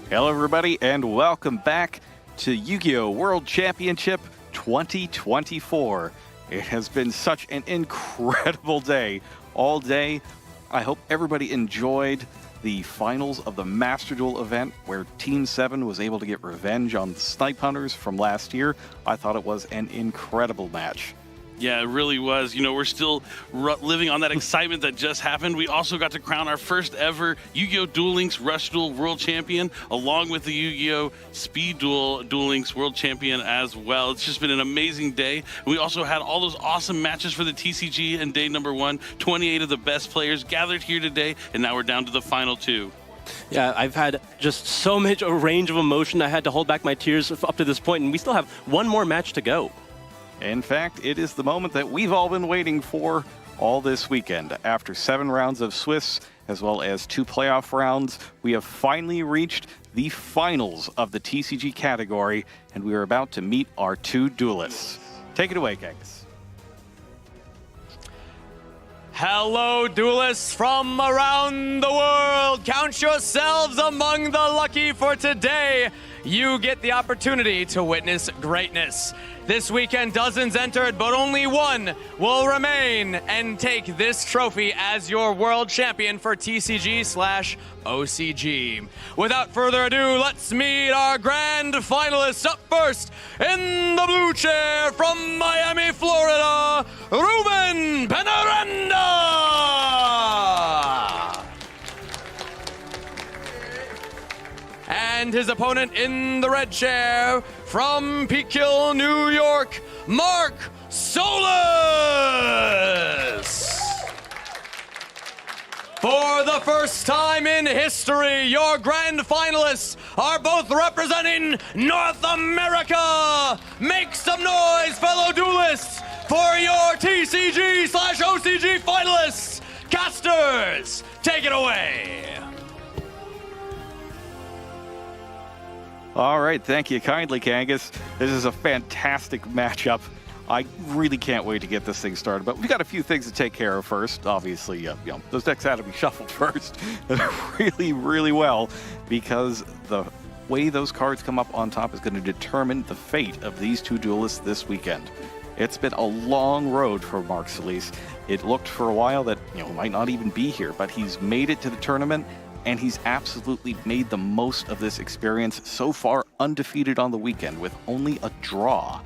Hello everybody and welcome back to Yu-Gi-Oh! World Championship 2024. It has been such an incredible day all day. I hope everybody enjoyed the finals of the Master Duel event where Team 7 was able to get revenge on the Snipe Hunters from last year. I thought it was an incredible match. Yeah, it really was. You know, we're still living on that excitement that just happened. We also got to crown our first ever Yu-Gi-Oh! Duel Links Rush Duel World Champion, along with the Yu-Gi-Oh! Speed Duel Links World Champion as well. It's just been an amazing day. We also had all those awesome matches for the TCG in day number 1. 28 of the best players gathered here today, and now we're down to the final 2. Yeah, I've had just so much a range of emotion. I had to hold back my tears up to this point, and we still have one more match to go. In fact, it is the moment that we've all been waiting for all this weekend. After 7 rounds of Swiss, as well as 2 playoff rounds, we have finally reached the finals of the TCG category, and we are about to meet our 2 duelists. Take it away, Genghis. Hello, duelists from around the world. Count yourselves among the lucky, for today you get the opportunity to witness greatness. This weekend, dozens entered, but only one will remain and take this trophy as your world champion for TCG/OCG. Without further ado, let's meet our grand finalists. Up first, in the blue chair from Miami, Florida, Ruben Penaranda! And his opponent in the red chair, from Peak Hill, New York, Mark Solis! For the first time in history, your grand finalists are both representing North America! Make some noise, fellow duelists, for your TCG/OCG finalists! Casters, take it away! All right, thank you kindly, Genghis. This is a fantastic matchup. I really can't wait to get this thing started, but we've got a few things to take care of first. Obviously, those decks had to be shuffled first really well, because the way those cards come up on top is going to determine the fate of these 2 duelists this weekend. It's been a long road for Mark Solis. It looked for a while that might not even be here, but he's made it to the tournament, and he's absolutely made the most of this experience. So far, undefeated on the weekend with only a draw.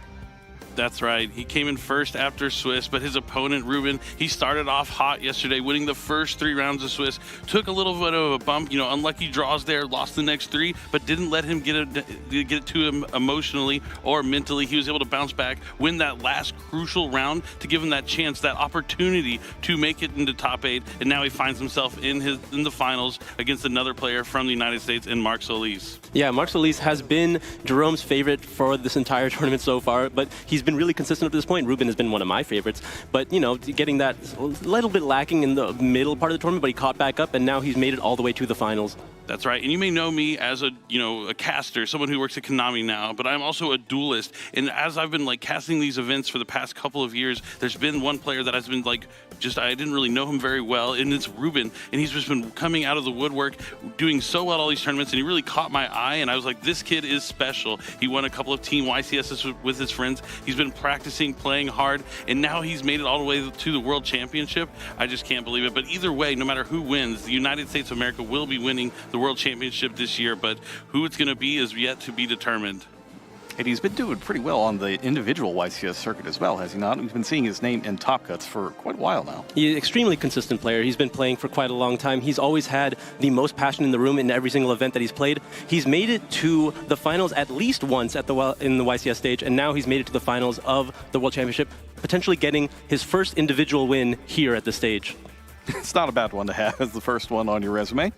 That's right. He came in first after Swiss, but his opponent, Ruben, he started off hot yesterday, winning the first 3 rounds of Swiss. Took a little bit of a bump, unlucky draws there, lost the next 3, but didn't let him get it to him emotionally or mentally. He was able to bounce back, win that last crucial round to give him that chance, that opportunity to make it into top 8, and now he finds himself in the finals against another player from the United States, in Mark Solis. Yeah, Mark Solis has been Jerome's favorite for this entire tournament so far, but he's been really consistent up to this point. Ruben has been one of my favorites, but getting that a little bit lacking in the middle part of the tournament, but he caught back up, and now he's made it all the way to the finals. That's right, and you may know me as a caster, someone who works at Konami now, but I'm also a duelist. And as I've been casting these events for the past couple of years, there's been one player that has been I didn't really know him very well, and it's Ruben. And he's just been coming out of the woodwork, doing so well at all these tournaments, and he really caught my eye. And I was like, this kid is special. He won a couple of Team YCSs with his friends. He's been practicing, playing hard, and now he's made it all the way to the World Championship. I just can't believe it. But either way, no matter who wins, the United States of America will be winning the World Championship this year, but who it's going to be is yet to be determined. And he's been doing pretty well on the individual YCS circuit as well, has he not? We've been seeing his name in top cuts for quite a while now. He's an extremely consistent player. He's been playing for quite a long time. He's always had the most passion in the room in every single event that he's played. He's made it to the finals at least once in the YCS stage, and now he's made it to the finals of the World Championship, potentially getting his first individual win here at the stage. It's not a bad one to have as the first one on your resume.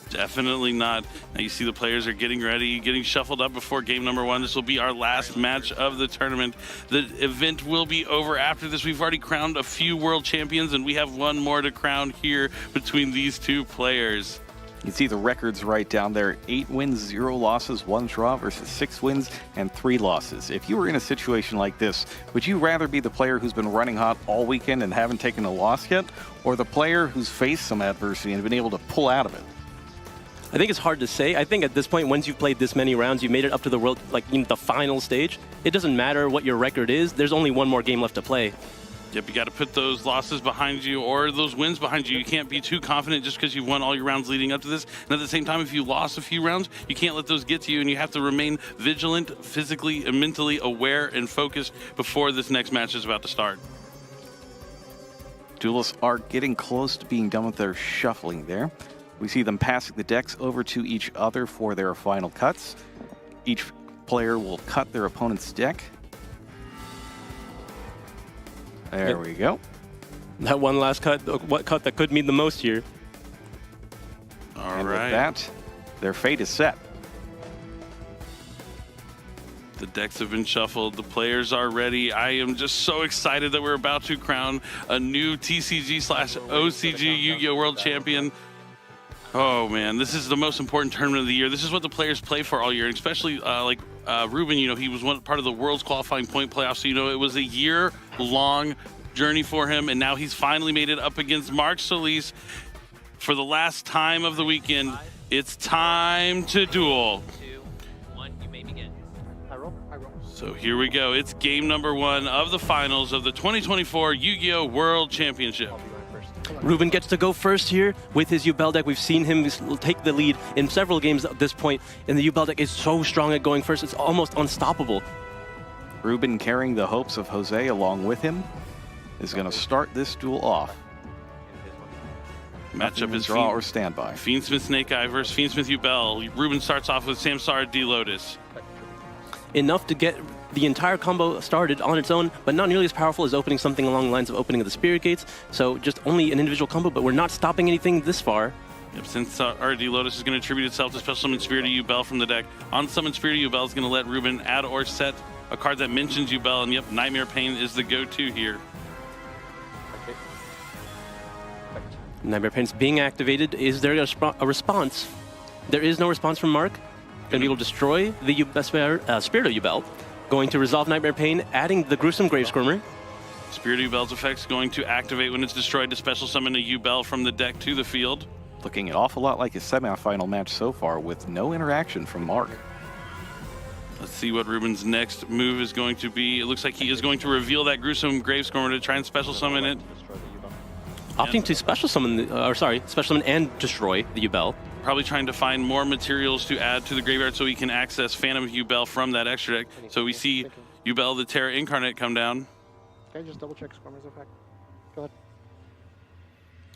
Definitely not. Now you see the players are getting ready, getting shuffled up before game number 1. This will be our last match of the tournament. The event will be over after this. We've already crowned a few world champions, and we have one more to crown here between these 2 players. You can see the records right down there. 8 wins, 0 losses, 1 draw versus 6 wins and 3 losses. If you were in a situation like this, would you rather be the player who's been running hot all weekend and haven't taken a loss yet, or the player who's faced some adversity and been able to pull out of it? I think it's hard to say. I think at this point, once you've played this many rounds, you've made it up to the world, like the final stage. It doesn't matter what your record is. There's only one more game left to play. Yep, you got to put those losses behind you or those wins behind you. You can't be too confident just because you've won all your rounds leading up to this. And at the same time, if you lost a few rounds, you can't let those get to you, and you have to remain vigilant, physically and mentally aware and focused before this next match is about to start. Duelists are getting close to being done with their shuffling there. We see them passing the decks over to each other for their final cuts. Each player will cut their opponent's deck. There we go. That one last cut, what cut that could mean the most here. All And right. with that, their fate is set. The decks have been shuffled. The players are ready. I am just so excited that we're about to crown a new TCG/OCG Yu-Gi-Oh! World Champion. Oh man, this is the most important tournament of the year. This is what the players play for all year, and especially Ruben. You know, he was part of the world's qualifying point playoffs, so you know it was a year-long journey for him, and now he's finally made it up against Mark Solis for the last time of the weekend. It's time to duel. 2, 1, you may begin. I roll. So here we go. It's game number 1 of the finals of the 2024 Yu-Gi-Oh! World Championship. Ruben gets to go first here with his Yubel deck. We've seen him take the lead in several games at this point, and the Yubel deck is so strong at going first, it's almost unstoppable. Ruben, carrying the hopes of Jose along with him, is going to start this duel off. Matchup is draw or standby. Fiendsmith Snake Eye versus Fiendsmith Yubel. Ruben starts off with Samsara D Lotus. Enough to get the entire combo started on its own, but not nearly as powerful as opening something along the lines of opening of the Spirit Gates. So just only an individual combo, but we're not stopping anything this far. Yep, since RD Lotus is going to attribute itself to Special Summon Spirit of Yubel from the deck, on Summon Spirit of Yubel is going to let Ruben add or set a card that mentions Yubel, and yep, Nightmare Pain is the go-to here. Nightmare Pain's being activated. Is there a response? There is no response from Mark. Going to be able to destroy the Spirit of Yubel. Going to resolve Nightmare Pain, adding the Gruesome Gravesquirmer. Spirit of Yubel's effect is going to activate when it's destroyed to special summon a Yubel from the deck to the field. Looking an awful lot like his semi-final match so far with no interaction from Mark. Let's see what Ruben's next move is going to be. It looks like he is going to reveal that Gruesome Gravesquirmer to try and special summon it. Opting to special summon, special summon and destroy the Yubel. Probably trying to find more materials to add to the graveyard so he can access Phantom Yubel from that extra deck. So we see Yubel the Terra Incarnate come down. Okay, just double check Squirmer's effect. Go ahead.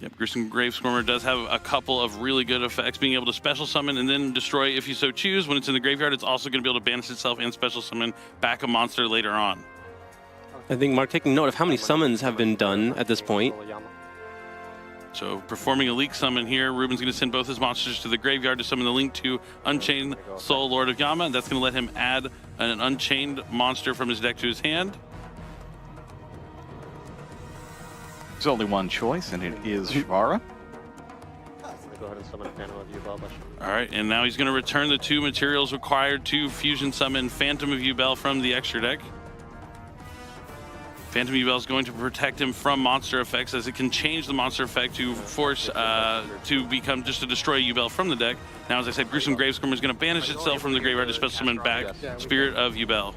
Yep, Gruesome Gravesquirmer does have a couple of really good effects, being able to special summon and then destroy if you so choose. When it's in the graveyard, it's also going to be able to banish itself and special summon back a monster later on. I think Mark taking note of how many summons have been done at this point. So performing a Leak Summon here, Ruben's going to send both his monsters to the graveyard to summon the link to Unchained Soul Lord of Yama. That's going to let him add an Unchained monster from his deck to his hand. There's only one choice, and it is Shivara. Go ahead and summon Phantom of Yubel. All right, and now he's going to return the 2 materials required to fusion summon Phantom of Yubel from the extra deck. Phantom Yubel is going to protect him from monster effects, as it can change the monster effect to force to become just to destroy Yubel from the deck. Now, as I said, Gruesome Gravesquirmer is going to banish itself from the graveyard to special summon back Spirit of Yubel.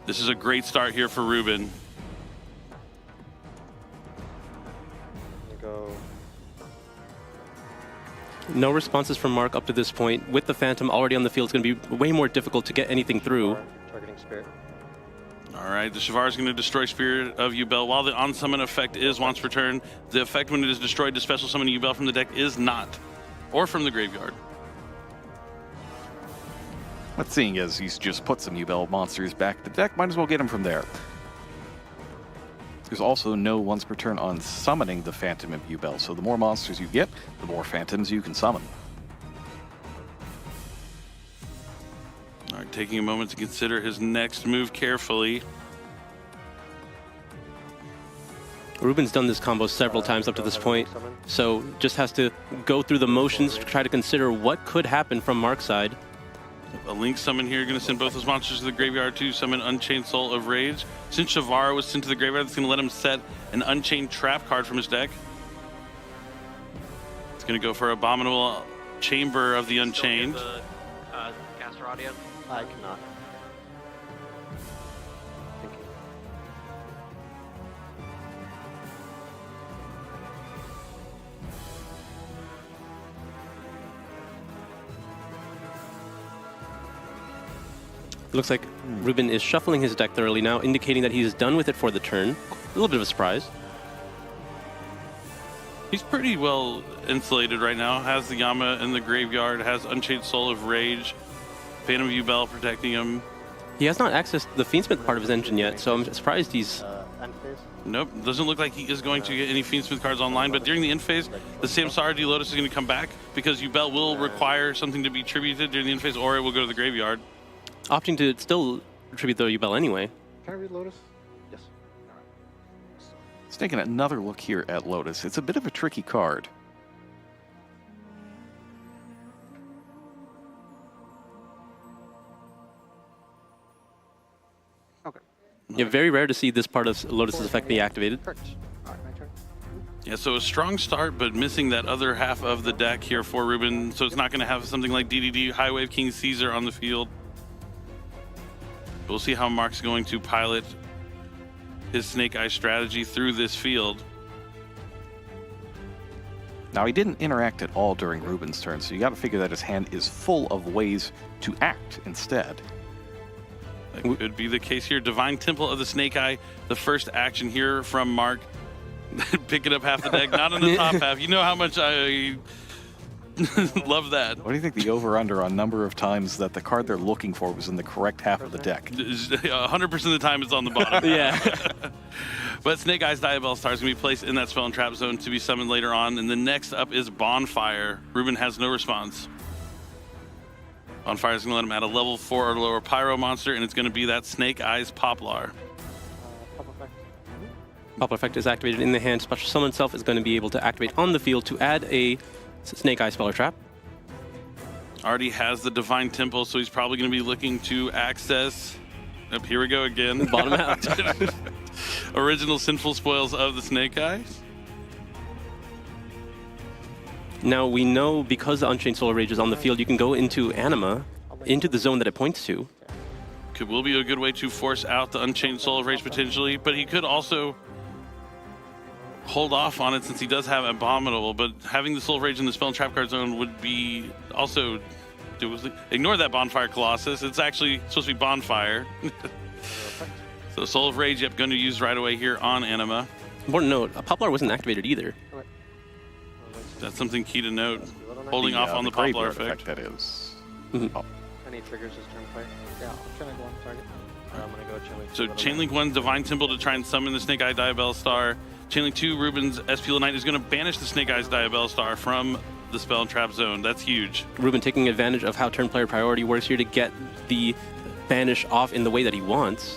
This is a great start here for Ruben. Go. No responses from Mark up to this point. With the Phantom already on the field, it's going to be way more difficult to get anything through. Targeting Spirit. All right, the Shivar is going to destroy Spirit of Yubel. While the on-summon effect is once per turn, the effect when it is destroyed to special summon Yubel from the deck is not, or from the graveyard. But seeing as he's just put some Yubel monsters back in the deck, might as well get him from there. There's also no once per turn on summoning the Phantom of Yubel, so the more monsters you get, the more Phantoms you can summon. All right, taking a moment to consider his next move carefully. Ruben's done this combo several times up to this point, so just has to go through the motions to try to consider what could happen from Mark's side. A Link Summon here, going to send both his monsters to the graveyard to summon Unchained Soul of Rage. Since Shivar was sent to the graveyard, it's going to let him set an Unchained Trap card from his deck. It's Gonna go for Abominable Chamber of the Unchained. Caster audio? I cannot. Thank you. It looks like Ruben is shuffling his deck thoroughly now, indicating that he's done with it for the turn. A little bit of a surprise. He's pretty well insulated right now. Has the Yama in the graveyard, has Unchained Soul of Rage, Phantom View Bell protecting him. He has not accessed the Fiendsmith part of his engine yet, so I'm surprised he's... End phase? Nope, doesn't look like he is going to get any Fiendsmith cards online, but during the end phase, the Samsara Lotus is going to come back because Yubel will require something to be tributed during the end phase, or it will go to the graveyard. opting to still tribute the Yubel anyway. Can I read Lotus? Yes. Let's take another look here at Lotus. It's a bit of a tricky card. Okay. Yeah, very rare to see this part of Lotus's effect be activated. Correct. All right, my turn. Yeah, so a strong start, but missing that other half of the deck here for Ruben, so it's not going to have something like DDD, High Wave King Caesar on the field. We'll see how Mark's going to pilot his Snake Eye strategy through this field. Now, he didn't interact at all during Ruben's turn, so you got to figure that his hand is full of ways to act instead. That could be the case here. Divine Temple of the Snake Eye, the first action here from Mark. Picking up half the deck, not in the top half. You know how much I love that. What do you think the over-under on number of times that the card they're looking for was in the correct half of the deck? 100% of the time it's on the bottom. Yeah. But Snake Eye's Diabell Star is going to be placed in that spell and trap zone to be summoned later on. And the next up is Bonfire. Ruben has no response. Bonfire is going to let him add a level 4 or lower Pyro monster, and it's going to be that Snake Eyes Poplar. Pop effect. Poplar effect is activated in the hand. Special Summon itself is going to be able to activate on the field to add a Snake Eye spell or trap. Already has the Divine Temple, so he's probably going to be looking to access. Yep, here we go again. Bottom out. Original Sinful Spoils of the Snake Eyes. Now we know because the Unchained Soul Rage is on the field, you can go into Anima, into the zone that it points to. Will be a good way to force out the Unchained Soul of Rage potentially, but he could also hold off on it since he does have Abominable, but having the Soul of Rage in the spell and trap card zone would be also... Ignore that Bonfire Colossus. It's actually supposed to be Bonfire. So Soul of Rage, yep, going to use right away here on Anima. Important note, Poplar wasn't activated either. That's something key to note. Holding off on the Poplar graveyard effect. that is. Mhm. Any triggers this turn play? Yeah, I'm trying to go on target. I'm going to go Chainlink. So Chainlink 1, Divine Temple to try and summon the Snake Eye Diabell Star. Chainlink 2, Ruben's SP Knight is going to banish the Snake Eyes Diabell Star from the spell and trap zone. That's huge. Ruben taking advantage of how turn player priority works here to get the banish off in the way that he wants.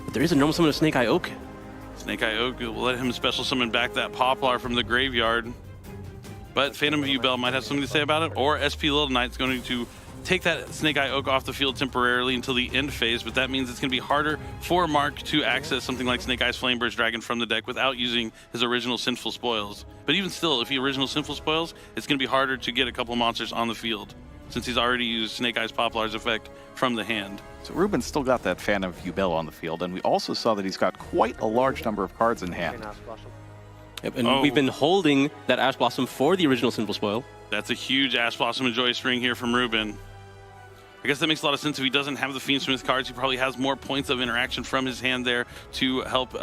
But there is a normal summon of Snake Eye Oak. Snake Eye Oak will let him special summon back that Poplar from the graveyard. But Phantom View Bell might have something to say about it, or SP Little Knight's going to take that Snake Eye Oak off the field temporarily until the end phase, but that means it's going to be harder for Mark to access something like Snake Eyes Flamebird's Dragon from the deck without using his original Sinful Spoils. But even still, if he original Sinful Spoils, it's going to be harder to get a couple monsters on the field, since he's already used Snake Eyes Poplar's effect from the hand. So Ruben's still got that Phantom View Bell on the field, and we also saw that he's got quite a large number of cards in hand. Yep, and we've been holding that Ash Blossom for the original Sinful Spoil. That's a huge Ash Blossom and Joy String here from Ruben. I guess that makes a lot of sense. If he doesn't have the Fiendsmith cards, he probably has more points of interaction from his hand there to help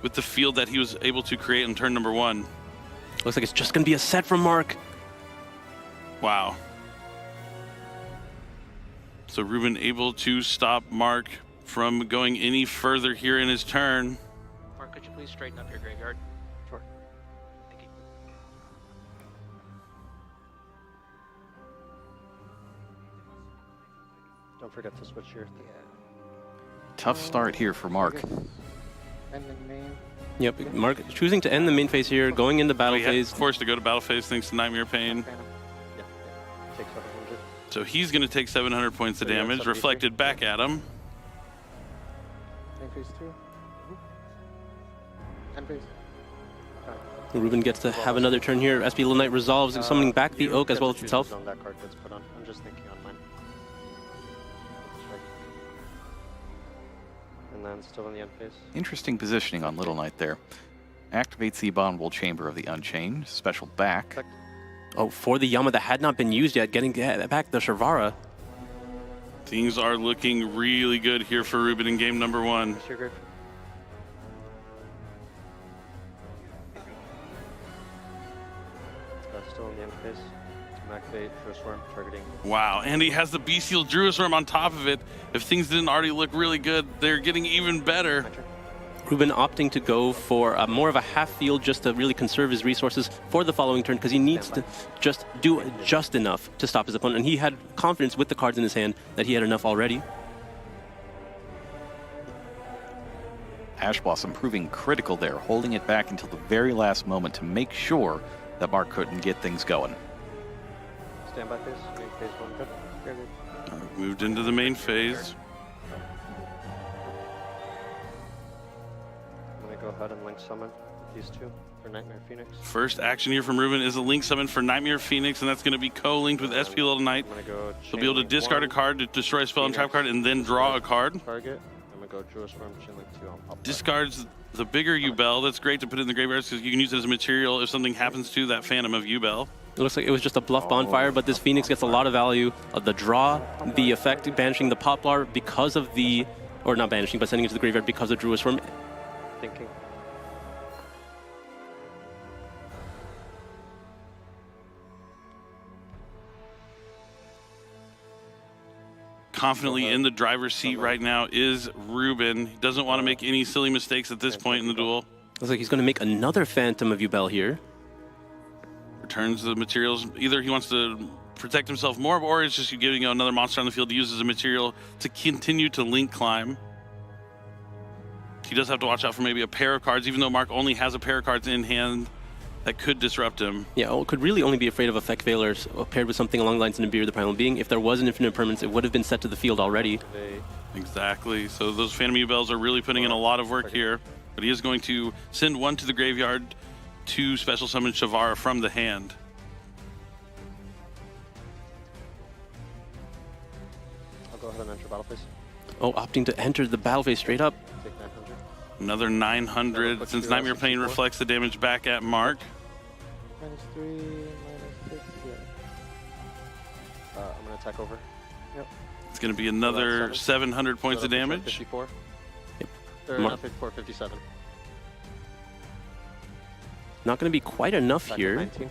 with the field that he was able to create in turn number 1. Looks like it's just going to be a set from Mark. Wow. So Ruben able to stop Mark from going any further here in his turn. Mark, could you please straighten up your graveyard? Sure. Thank you. Don't forget to switch your... Tough start here for Mark. Ending main. Yep, Mark choosing to end the main phase here, going into battle phase. Forced to go to battle phase thanks to Nightmare Pain. Yeah. Take 700. So he's going to take 700 points of So yeah, damage, 73. reflected back at him. Main phase 2. End phase. Ruben gets to have another turn here. SP Little Knight resolves, summoning back the Oak as well as itself. On that card gets put on. I'm just thinking on mine. And then still in the end phase. Interesting positioning on Little Knight there. Activates the Abominable Chamber of the Unchained. Special back. Oh, for the Yama that had not been used yet, getting back the Shavara. Things are looking really good here for Ruben in game number 1. What's your grave? Still in the end phase. Activate Druisworm targeting. Wow, and he has the Bestial Druisworm on top of it. If things didn't already look really good, they're getting even better. Ruben opting to go for more of a half field just to really conserve his resources for the following turn because he needs to just do just enough to stop his opponent. And he had confidence with the cards in his hand that he had enough already. Ash Blossom proving critical there, holding it back until the very last moment to make sure that Mark couldn't get things going. Standby phase. Main phase 1. Good. Very good. Moved into the main phase. I'm going to go ahead and link summon these two for Nightmare Phoenix. First action here from Ruben is a link summon for Nightmare Phoenix, and that's going to be co-linked with SP Little Knight. I'm going to go He'll be able to discard a card to destroy a spell and trap card, and then draw a card. Target. I'm going to go Druisworm, Chain Link 2 on pop. Discards the bigger Yubel. That's great to put in the graveyard because you can use it as a material if something happens to that Phantom of Yubel. It looks like it was just a bluff bonfire, but this Phoenix gets a lot of value of the draw, the effect banishing the Poplar because of the, or not banishing, but sending it to the graveyard because of Druisworm. Thinking. Confidently in the driver's seat right now is Ruben. He doesn't want to make any silly mistakes at this point in the duel. Looks like he's going to make another Phantom of Yubel here. Returns the materials. Either he wants to protect himself more, or it's just giving you another monster on the field to use as a material to continue to link climb. He does have to watch out for maybe a pair of cards, even though Mark only has a pair of cards in hand that could disrupt him. Yeah, could really only be afraid of Effect Veilers paired with something along the lines of Nibiru the Primal Being. If there was an Infinite Permanence, it would have been set to the field already. Exactly. So those Phantom Yubels are really putting in a lot of work here. But he is going to send one to the graveyard to special summon Shavara from the hand. I'll go ahead and enter battle phase. Oh, opting to enter the battle phase straight up. Take 900. Another 900 since Nightmare Pain reflects the damage back at Mark. -3, -6, yeah. I'm going to attack over. Yep. It's going to be another 700 points of damage. 54. Yep. Or Mark. not 54, 57. Not going to be quite enough Back here. 19.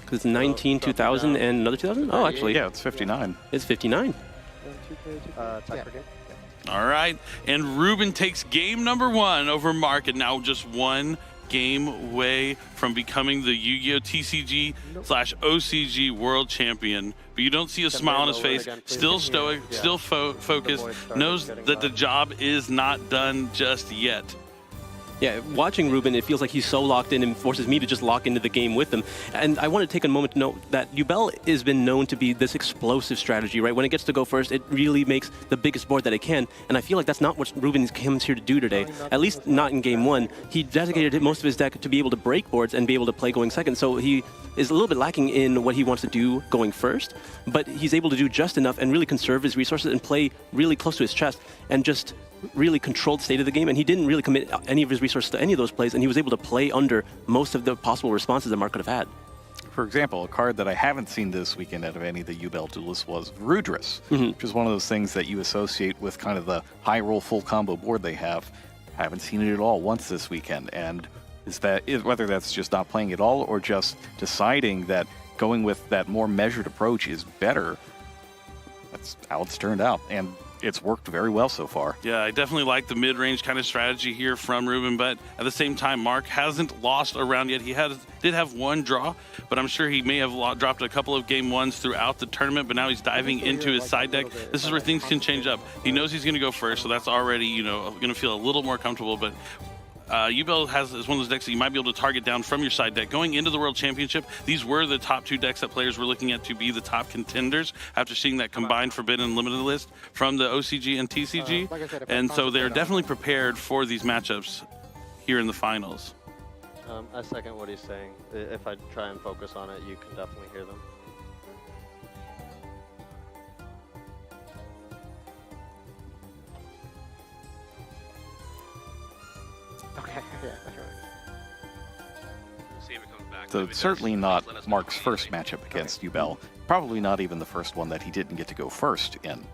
Because it's 19, 2000, and another 2000? Oh, actually, Yeah, it's 59. it's 59. Attack for game. All right, and Ruben takes game number 1 over Mark, and now just one game away from becoming the Yu-Gi-Oh! TCG / OCG World Champion. But you don't see a smile on his face, still stoic, still focused, knows that the job is not done just yet. Yeah, watching Ruben, it feels like he's so locked in and forces me to just lock into the game with him. And I want to take a moment to note that Yubel has been known to be this explosive strategy, right? When it gets to go first, it really makes the biggest board that it can. And I feel like that's not what Ruben comes here to do today. At least not in game 1. He dedicated most of his deck to be able to break boards and be able to play going second. So he is a little bit lacking in what he wants to do going first. But he's able to do just enough and really conserve his resources and play really close to his chest and just really controlled the state of the game, and he didn't really commit any of his resources to any of those plays, and he was able to play under most of the possible responses that Mark could have had. For example, a card that I haven't seen this weekend out of any of the Yubel duelists was Rudris, which is one of those things that you associate with kind of the high roll full combo board they have. Haven't seen it at all once this weekend, and whether that's just not playing at all or just deciding that going with that more measured approach is better. That's how it's turned out, and it's worked very well so far. Yeah, I definitely like the mid-range kind of strategy here from Ruben, but at the same time, Mark hasn't lost a round yet. He did have one draw, but I'm sure he may have dropped a couple of game 1s throughout the tournament, but now he's diving into his side deck. This is where things can change up. He knows he's going to go first, so that's already, going to feel a little more comfortable, but Yubel is one of those decks that you might be able to target down from your side deck. Going into the World Championship, these were the top 2 decks that players were looking at to be the top contenders after seeing that combined Forbidden and Limited list from the OCG and TCG. And so they're definitely prepared for these matchups here in the finals. I second what he's saying. If I try and focus on it, you can definitely hear them. Okay, yeah, that's right. See if it comes back. So If it it's does, certainly please not let us know Mark's first immediately. matchup against Ubel. Probably not even the first one that he didn't get to go first in.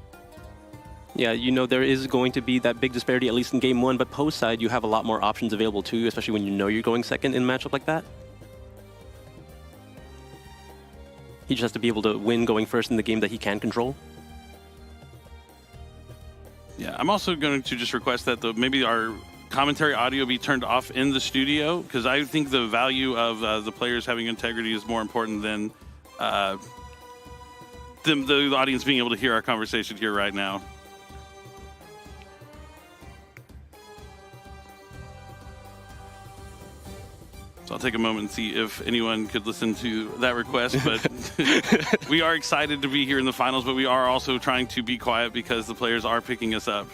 Yeah, you know, there is going to be that big disparity, at least in game one, but post side, you have a lot more options available to you, especially when you know you're going second in a matchup like that. He just has to be able to win going first in the game that he can control. Yeah, I'm also going to just request that maybe our commentary audio be turned off in the studio, because I think the value of the players having integrity is more important than the audience being able to hear our conversation here right now. So I'll take a moment and see if anyone could listen to that request, but we are excited to be here in the finals, but we are also trying to be quiet because the players are picking us up.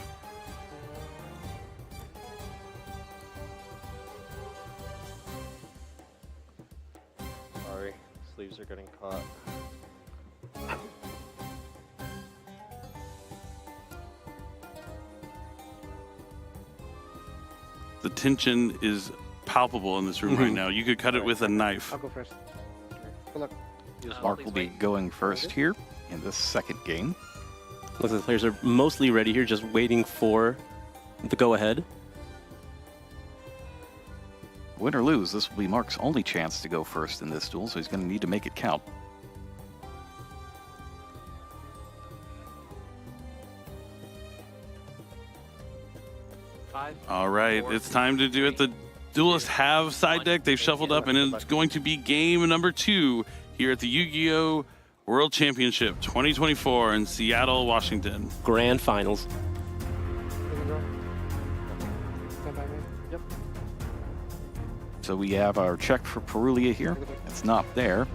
Sorry, sleeves are getting caught. The tension is palpable in this room right now. You could cut it with a knife. I'll go first. Good luck. Mark will be going first here in this second game. Looks like the players are mostly ready here, just waiting for the go-ahead. Win or lose, this will be Mark's only chance to go first in this duel, so he's going to need to make it count. All right, it's time to do it. The Duelists have side deck. They've shuffled up, and it's going to be game number 2 here at the Yu-Gi-Oh! World Championship 2024 in Seattle, Washington. Grand finals. Stand by me. Yep. So we have our check for Perulia here. It's not there.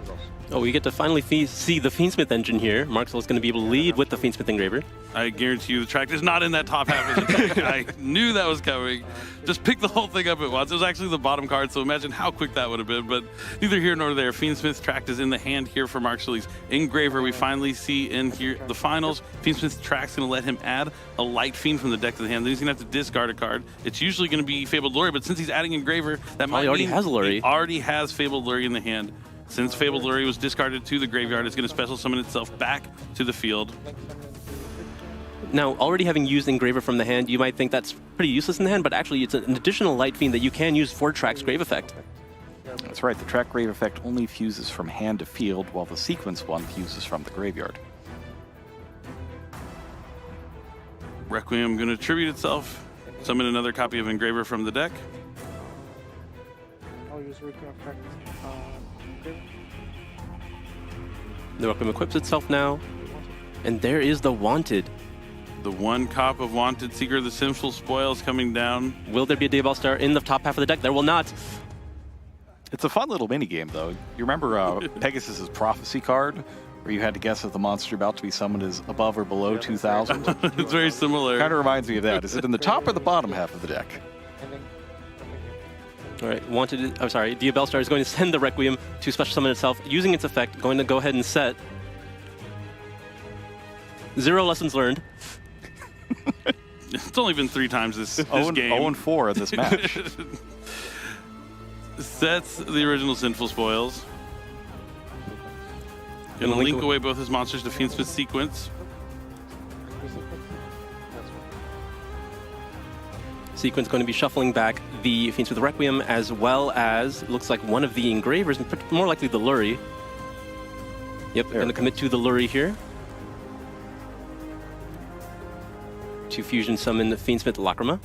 Oh, we get to finally see the Fiendsmith engine here. Marxwell's going to be able to lead with the Fiendsmith Engraver. I guarantee you the track is not in that top half of the deck. I knew that was coming. Just pick the whole thing up at once. It was actually the bottom card, so imagine how quick that would have been. But neither here nor there. Fiendsmith's track is in the hand here for Mark Shilley's Engraver. We finally see in here the finals. Fiendsmith's track's going to let him add a light Fiend from the deck to the hand. Then he's going to have to discard a card. It's usually going to be Fabled Lure, but since he's adding Engraver, that might he already mean has Lure. he already has Fabled Lure in the hand. Since Fabled Lure was discarded to the graveyard, it's going to special summon itself back to the field. Now, already having used Engraver from the hand, you might think that's pretty useless in the hand, but actually it's an additional light Fiend that you can use for Track's Grave Effect. That's right, the track grave effect only fuses from hand to field, while the sequence one fuses from the graveyard. Requiem going to tribute itself, summon another copy of Engraver from the deck. I'll use Requiem effect. Okay. The Requiem equips itself now, and there is the Wanted. The one cop of Wanted, Seeker of the Sinful Spoils coming down. Will there be a Dayball Star in the top half of the deck? There will not. It's a fun little mini-game, though. You remember Pegasus's Prophecy card, where you had to guess if the monster about to be summoned is above or below 2,000? It's very similar. Kind of reminds me of that. Is it in the top or the bottom half of the deck? Ending. All right, Wanted. I'm sorry. Diabell Star is going to send the Requiem to special summon itself, using its effect. Going to go ahead and set. 0 lessons learned. It's only been 3 times this game. 0-4 in this match. Sets the original Sinful Spoils. Gonna link away both his monsters to Fiendsmith sequence. Sequence going to be shuffling back the Fiendsmith Requiem, as well as, it looks like one of the Engravers, more likely the Lurie. Yep, going to commit to the Lurie here. To fusion summon the Fiendsmith Lacrima.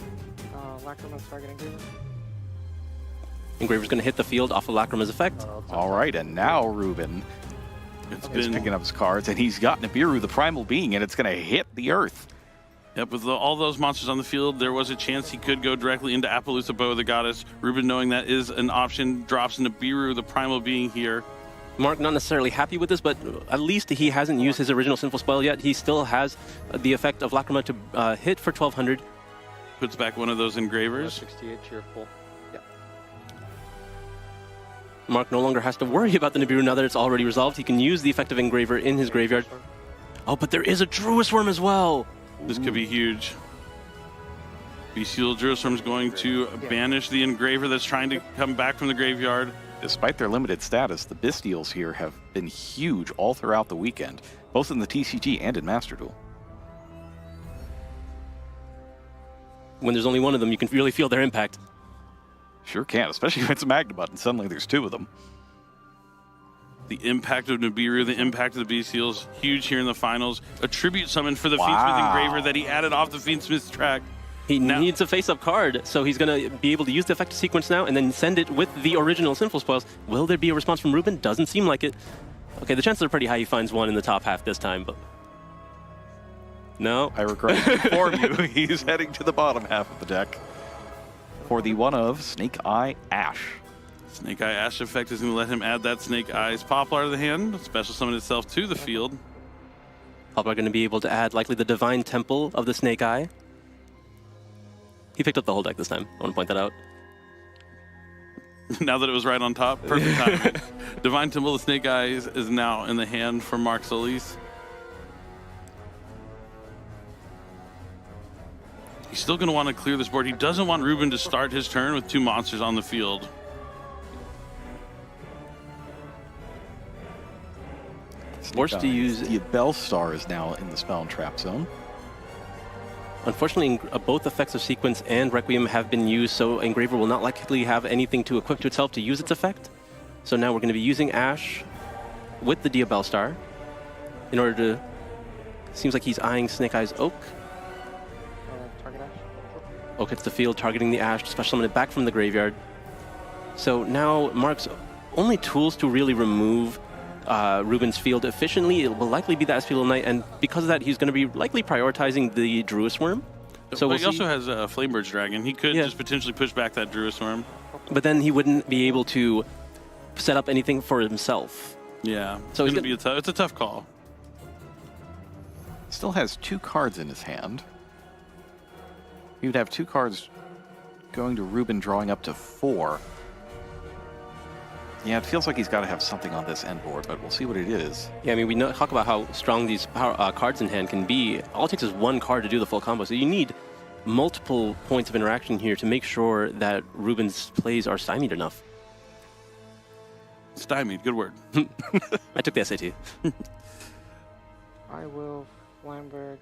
Lacrima's targeting Engraver. Engraver's going to hit the field off of Lacrima's effect. All right, and now Ruben is picking up his cards, and he's got Nibiru, the Primal Being, and it's going to hit the Earth. Yep, with all those monsters on the field, there was a chance he could go directly into Appaloosa Bow of the Goddess. Ruben, knowing that is an option, drops Nibiru, the Primal Being here. Mark not necessarily happy with this, but at least he hasn't used his original Sinful Spell yet. He still has the effect of Lacrima to hit for 1,200. Puts back one of those Engravers. 68 cheerful. Mark no longer has to worry about the Nibiru now that it's already resolved. He can use the effective engraver in his graveyard. Oh, but there is a Druid Worm as well. This could be huge. Bestial Druid Swarm's going to banish the engraver that's trying to come back from the graveyard. Despite their limited status, the Bestials here have been huge all throughout the weekend, both in the TCG and in Master Duel. When there's only one of them, you can really feel their impact. Sure can, especially if it's a Magna Button. Suddenly there's two of them. The impact of Nibiru, the impact of the Bestials, huge here in the finals. A tribute summon for the Fiendsmith engraver that he added off the Fiendsmith's track. He needs a face-up card, so he's going to be able to use the effective sequence now and then send it with the original Sinful Spoils. Will there be a response from Ruben? Doesn't seem like it. Okay, the chances are pretty high he finds one in the top half this time, but... No. I regret to inform you, he's heading to the bottom half of the deck for the one of Snake Eye Ash. Snake Eye Ash effect is going to let him add that Snake Eyes Poplar to the hand, special summon itself to the field. Poplar going to be able to add likely the Divine Temple of the Snake Eye. He picked up the whole deck this time. I want to point that out. Now that it was right on top, perfect timing. Divine Temple of Snake Eyes is now in the hand for Mark Solis. He's still going to want to clear this board. He doesn't want Ruben to start his turn with two monsters on the field. Forced to use... The Bellstar is now in the Spell and Trap zone. Unfortunately, both effects of Sequence and Requiem have been used, so Engraver will not likely have anything to equip to itself to use its effect. So now we're going to be using Ash with the Diabell Star in order to... Seems like he's eyeing Snake Eyes Oak. Target Ash. Oak hits the field, targeting the Ash to special summon it back from the graveyard. So now Mark's only tools to really remove Ruben's field efficiently, it will likely be the SP Little Knight, and because of that, he's going to be likely prioritizing the Druid Worm. So he also has a Flamebird's Dragon. He could just potentially push back that Druid Worm. But then he wouldn't be able to set up anything for himself. Yeah, so it's a tough call. Still has two cards in his hand. He would have two cards going to Ruben, drawing up to 4. Yeah, it feels like he's got to have something on this end board, but we'll see what it is. Yeah, I mean, we talk about how strong these cards in hand can be. All it takes is one card to do the full combo, so you need multiple points of interaction here to make sure that Ruben's plays are stymied enough. Stymied, good word. I took the SAT. I will Flamberg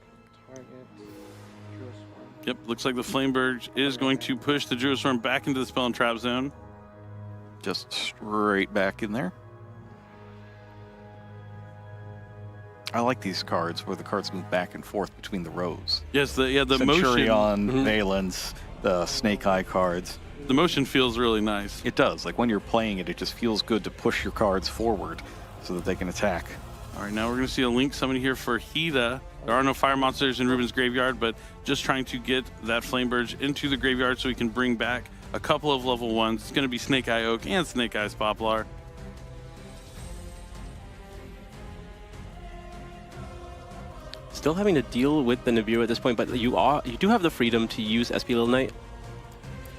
target Druid Swarm. Yep, looks like the Flamebird is going to push the Druid Swarm back into the Spell and Trap zone. Just straight back in there. I like these cards where the cards move back and forth between the rows. Yes, the Centurion, motion. Valence, the Snake Eye cards. The motion feels really nice. It does. Like when you're playing it, it just feels good to push your cards forward so that they can attack. All right, now we're going to see a Link summon here for Hida. There are no fire monsters in Ruben's graveyard, but just trying to get that Flamebird into the graveyard so he can bring back a couple of level 1s. It's going to be Snake Eye Oak and Snake Eyes Poplar. Still having to deal with the Nibiru at this point, but you do have the freedom to use SP Little Knight.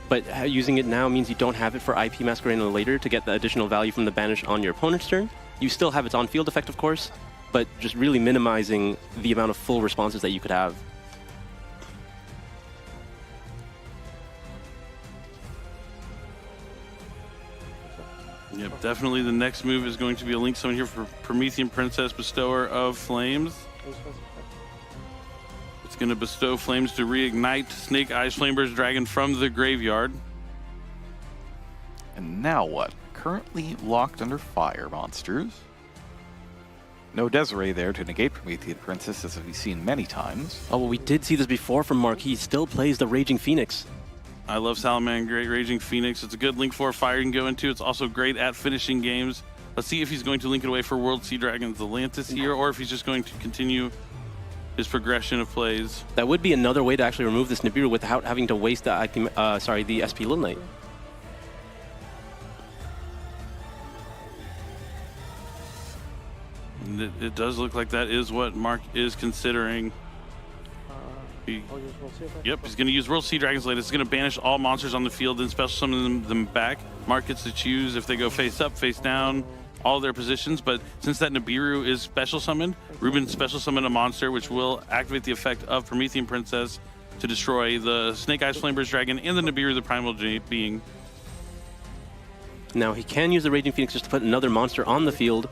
But using it now means you don't have it for IP Masquerade later to get the additional value from the banish on your opponent's turn. You still have its on-field effect, of course, but just really minimizing the amount of full responses that you could have. Yep, definitely the next move is going to be a Link summon here for Promethean Princess, Bestower of Flames. It's going to bestow flames to reignite Snake Eyes Flamebird's Dragon from the graveyard. And now what? Currently locked under fire monsters. No Desiree there to negate Promethean Princess, as we've seen many times. Oh, well, we did see this before from Mark. He still plays the Raging Phoenix. I love Salamander, great Raging Phoenix. It's a good Link 4 fire you can go into. It's also great at finishing games. Let's see if he's going to link it away for World Sea Dragons Atlantis here, or if he's just going to continue his progression of plays. That would be another way to actually remove this Nibiru without having to waste the the SP Little Knight. And it does look like that is what Mark is considering. I'll use World Sea Effect. Yep, he's going to use World Sea Dragon's Blade. It's going to banish all monsters on the field and special summon them back. Mark gets to choose if they go face up, face down, all their positions. But since that Nibiru is special summoned, Ruben special summoned a monster which will activate the effect of Promethean Princess to destroy the Snake Eyes Flameburst Dragon and the Nibiru, the Primal Being. Now he can use the Raging Phoenix just to put another monster on the field.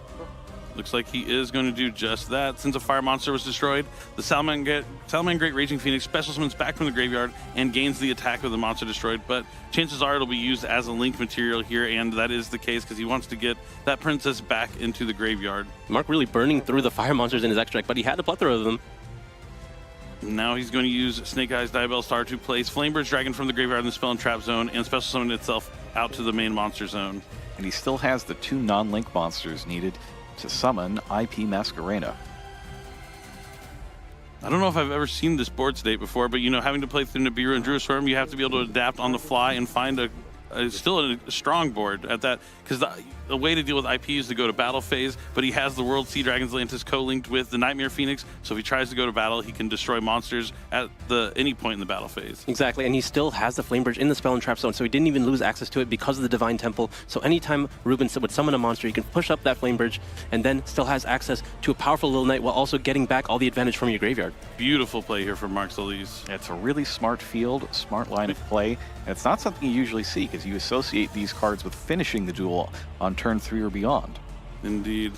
Looks like he is going to do just that. Since a fire monster was destroyed, the Salamander Great Raging Phoenix special summons back from the graveyard and gains the attack of the monster destroyed. But chances are it'll be used as a link material here, and that is the case because he wants to get that princess back into the graveyard. Mark really burning through the fire monsters in his extract, but he had a plethora of them. Now he's going to use Snake Eyes Diabell Star to place Flameburst Dragon from the graveyard in the spell and trap zone and special summon itself out to the main monster zone. And he still has the 2 non-link monsters needed to summon IP Masquerena. I don't know if I've ever seen this board state before, but you know, having to play through Nibiru and Druid Swarm, you have to be able to adapt on the fly and find a still a strong board at that, because the way to deal with IP is to go to battle phase, but he has the World Sea Dragon's Lantis co-linked with the Nightmare Phoenix, so if he tries to go to battle, he can destroy monsters at any point in the battle phase. Exactly, and he still has the Flameburst in the spell and trap zone, so he didn't even lose access to it because of the Divine Temple. So anytime Ruben would summon a monster, he can push up that Flameburst and then still has access to a powerful Little Knight while also getting back all the advantage from your graveyard. Beautiful play here from Mark Solis. It's a really smart field, smart line of play, and it's not something you usually see because you associate these cards with finishing the duel on turn 3 or beyond. Indeed.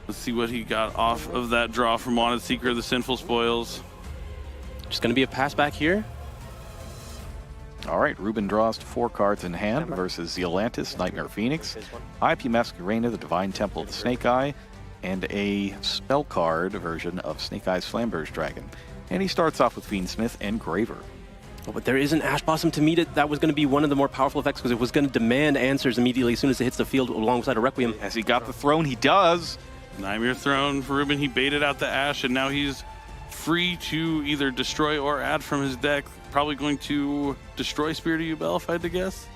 Let's see what he got off of that draw from Wanted Seeker of the Sinful Spoils. Just going to be a pass back here. All right, Ruben draws 4 cards in hand versus Zealantis, Nightmare Phoenix, IP Masquerena, the Divine Temple of the Snake Eye, and a spell card version of Snake Eyes Flameburst Dragon. And he starts off with Fiendsmith and Graver. Oh, but there is an Ash Blossom to meet it. That was going to be one of the more powerful effects because it was going to demand answers immediately as soon as it hits the field alongside a Requiem. Has he got the throne? He does. Nightmare Throne for Ruben. He baited out the Ash, and now he's free to either destroy or add from his deck. Probably going to destroy Spirit of Yubel, if I had to guess.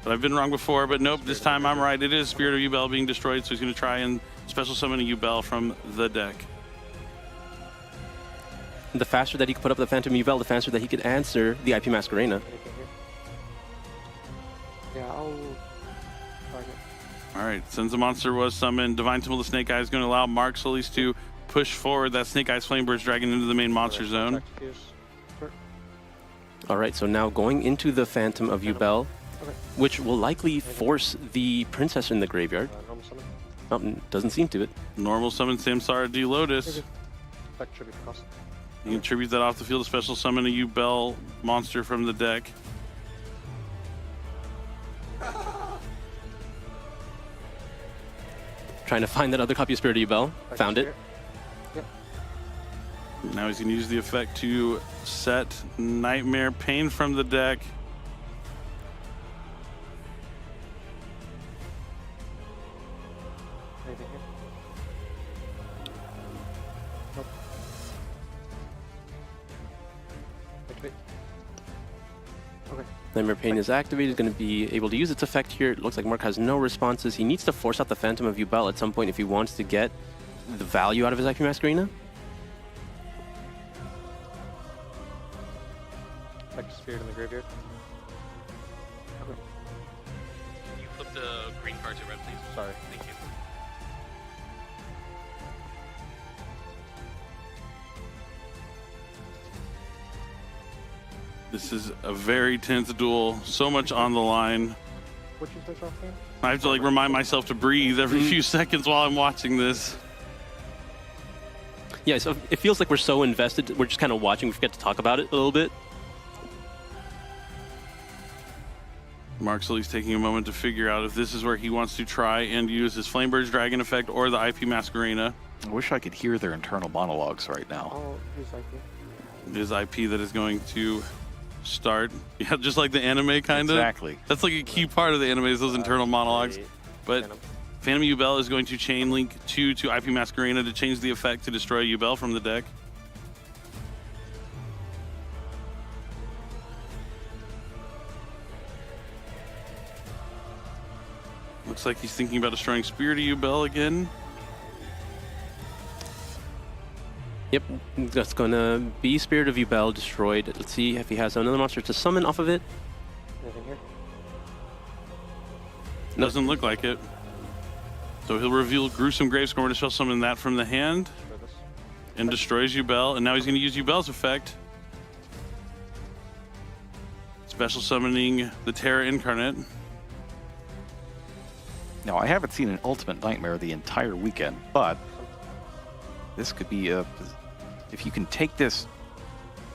But I've been wrong before, but nope, this time I'm right. It is Spirit of Yubel being destroyed, so he's going to try and special summon a Yubel from the deck. The faster that he could put up the Phantom Yubel, the faster that he could answer the IP Masquerena. Yeah, I'll target. All right, since the monster was summoned, Divine Temple of the Snake Eye is going to allow Mark Solis to push forward that Snake Eyes Flameburst Dragon into the main monster zone. All right, so now going into the Phantom of Yubel, which will likely force the Princess in the graveyard. Normal summon. Oh, doesn't seem to it. Normal summon Samsara D Lotus. Effect tribute cost. You can tribute that off the field to special summon a Yubel monster from the deck. Trying to find that other copy of Spirit of Yubel. Found it. Yep. Now he's going to use the effect to set Nightmare Pain from the deck. Anything here? Nope. Activate. Okay. Nightmare Pain is activated, going to be able to use its effect here. It looks like Mark has no responses. He needs to force out the Phantom of Yubel at some point if he wants to get the value out of his IP Masquerena. Effect Spirit in the graveyard. Okay. Can you flip the green card to red, please? Sorry. Thank you. This is a very tense duel. So much on the line. What'd you switch off there? I have to like remind myself to breathe every few seconds while I'm watching this. Yeah, so it feels like we're so invested. We're just kind of watching. We forget to talk about it a little bit. Mark Solis taking a moment to figure out if this is where he wants to try and use his Flameburst Dragon effect or the IP Masquerena. I wish I could hear their internal monologues right now. I'll use IP. His IP that is going to start. Yeah, just like the anime, kind of. Exactly. That's like a key part of the anime is those internal monologues. But Phantom Yubel is going to chain link 2 to IP Masquerena to change the effect to destroy Yubel from the deck. Looks like he's thinking about destroying Spirit of Yubel again. Yep, that's gonna be Spirit of Yubel destroyed. Let's see if he has another monster to summon off of it. Anything here? Doesn't look like it. So he'll reveal Gruesome Gravescorn to spell summon that from the hand For this. and destroys Yubel. And now he's going to use Yubel's effect. Special summoning the Terra Incarnate. Now, I haven't seen an Ultimate Nightmare the entire weekend, but this could be a... If you can take this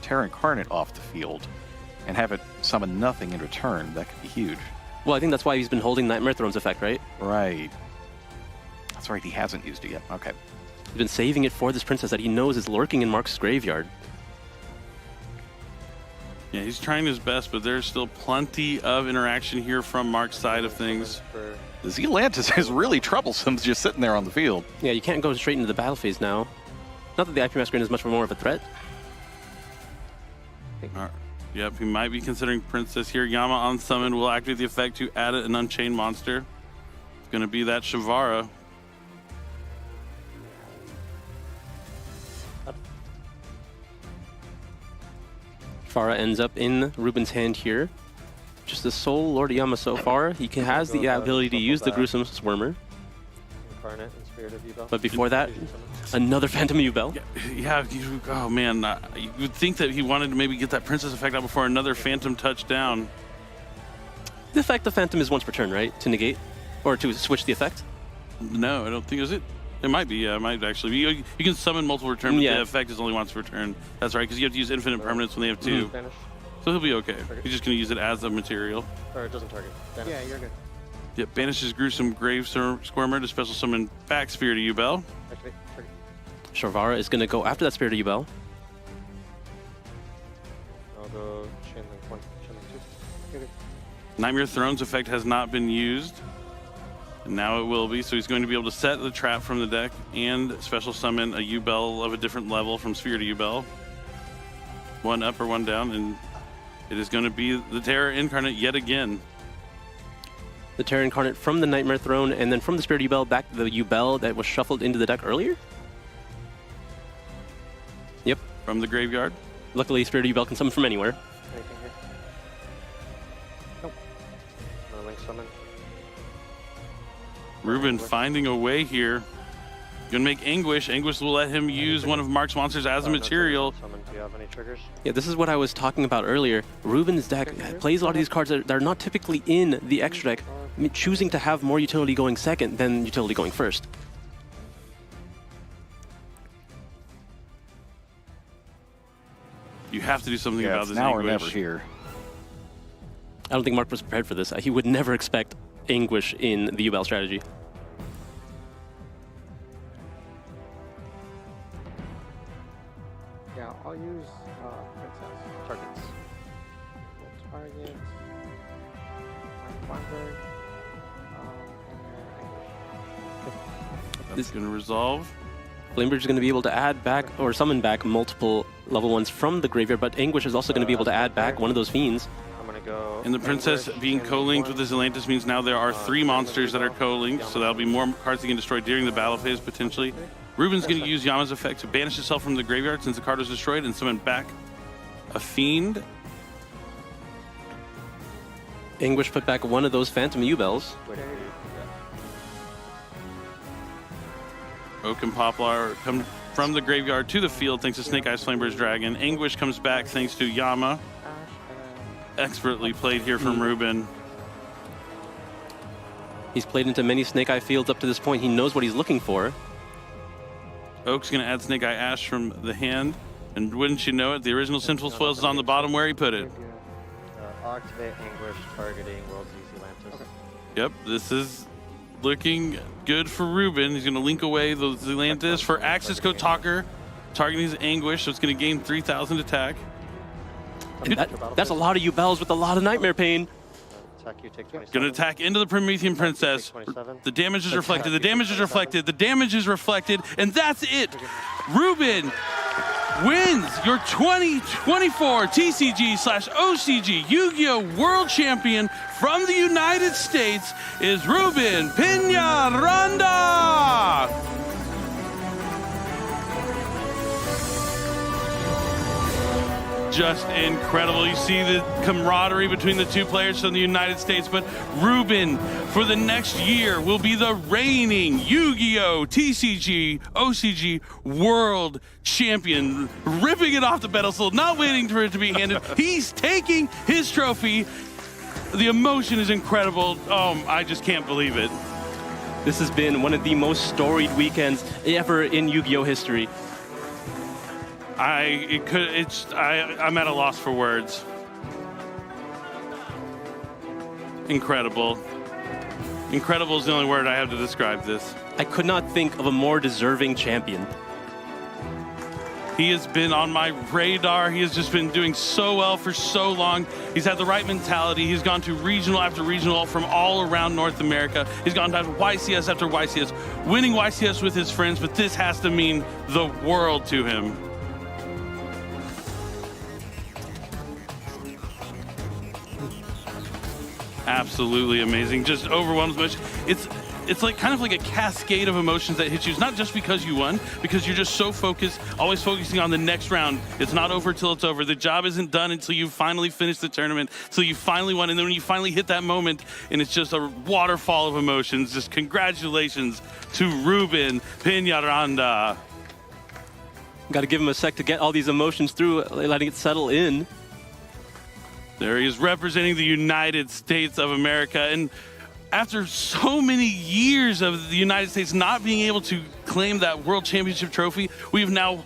Terra Incarnate off the field and have it summon nothing in return, that could be huge. Well, I think that's why he's been holding Nightmare Throne's effect, right? Right. That's right, he hasn't used it yet. Okay. He's been saving it for this princess that he knows is lurking in Mark's graveyard. Yeah, he's trying his best, but there's still plenty of interaction here from Mark's side of things. For The Zealantis is really troublesome just sitting there on the field. Yeah, you can't go straight into the battle phase now. Not that the IP Masquerade is much more of a threat. Yep, he might be considering Princess here. Yama on summon will activate the effect to add an Unchained monster. It's going to be that Shavara. Farah ends up in Ruben's hand here. Just the sole Lord Yama so far. He has the ability to use the Gruesome Swarmer. Incarnate and Spirit of Yubel. But before that, another Phantom Yubel. Yeah, oh man, you would think that he wanted to maybe get that Princess effect out before another Phantom touchdown. The effect of Phantom is once per turn, right? To negate? Or to switch the effect? No, I don't think, is it? It might be, yeah, it might actually be. You can summon multiple return, but Yeah. the effect is only once per turn. That's right, because you have to use infinite permanents when they have two. Vanish. So he'll be okay. He's just going to use it as a material. Or it doesn't target. Vanish. Yeah, you're good. Yep, banishes Gruesome Gravescormer to special summon back Spirit of Yubel. Activate. Target. Sharvara is going to go after that Spirit of Yubel. I'll go Chain Link 1, Chain Link 2. You're good. Nightmare Throne's effect has not been used. And now it will be, so he's going to be able to set the trap from the deck and special summon a Yubel of a different level from Sphere to Yubel. One up or one down, and it is going to be the Terra Incarnate yet again. The Terra Incarnate from the Nightmare Throne, and then from the Spirit of Yubel back to the Yubel that was shuffled into the deck earlier? Yep. From the graveyard. Luckily, Spirit of Yubel can summon from anywhere. Anything here? Nope. No Link Summon. Ruben finding a way here. Gonna make Anguish. Anguish will let him use one of Mark's monsters as a material. Summon. Do you have any triggers? Yeah, this is what I was talking about earlier. Ruben's deck plays a lot of these cards that are not typically in the extra deck, choosing to have more utility going second than utility going first. You have to do something Yeah, about it's this now or Anguish. never here. I don't think Mark was prepared for this. He would never expect Anguish in the Yubel strategy. Yeah, I'll use Princess. Targets. Target. Weinberg. And That's gonna resolve. Flamebridge is going to be able to add back or summon back multiple level 1s from the graveyard, but Anguish is also going to be able to add back one of those fiends. I'm gonna go. And the Princess Anguish, being Chain Link co-linked 1. with the Zealantis means now there are 3 monsters that are co-linked, so that'll be more cards that can destroy during the battle phase potentially. Ruben's going to use Yama's effect to banish itself from the graveyard since the card was destroyed and summon back a fiend. Anguish put back one of those Phantom Yubels. Wait, Oak and Poplar come from the graveyard to the field thanks to Snake Eyes Flamebird's Dragon. Anguish comes back thanks to Yama. Ash, Expertly played here from Ruben. He's played into many Snake Eye fields up to this point. He knows what he's looking for. Oak's going to add Snake Eye Ash from the hand. And wouldn't you know it, the original Sinful Spoils is on the bottom where he put it. I'll activate Anguish targeting World's Zealantis. Yep, this is looking good for Ruben. He's going to link away the Zealantis for Axis Code Talker, targeting his Anguish, so it's going to gain 3,000 attack. And that's a lot of Yubels with a lot of Nightmare Pain. Attack you, take 27. Going to attack into the Promethean Princess. 27. The damage is reflected, the damage is reflected, the damage is reflected, and that's it. Ruben wins your 2024 TCG/OCG Yu-Gi-Oh! World Champion from the United States is Ruben Piñaranda. just incredible. You see the camaraderie between the two players from the United States, but Ruben, for the next year, will be the reigning Yu-Gi-Oh! TCG, OCG World Champion, ripping it off the pedestal, not waiting for it to be handed. He's taking his trophy. The emotion is incredible. I just can't believe it. This has been one of the most storied weekends ever in Yu-Gi-Oh! History. I'm at a loss for words. Incredible. Incredible is the only word I have to describe this. I could not think of a more deserving champion. He has been on my radar. He has just been doing so well for so long. He's had the right mentality. He's gone to regional after regional from all around North America. He's gone to YCS after YCS, winning YCS with his friends, but this has to mean the world to him. Absolutely amazing. Just overwhelms much. It's like kind of like a cascade of emotions that hit you. It's not just because you won, because you're just so focused, always focusing on the next round. It's not over till it's over. The job isn't done until you finally finish the tournament, until you finally won. And then when you finally hit that moment, and it's just a waterfall of emotions. Just congratulations to Ruben Peñaranda. Got to give him a sec to get all these emotions through, letting it settle in. There he is representing the United States of America. And after so many years of the United States not being able to claim that World Championship trophy, we've now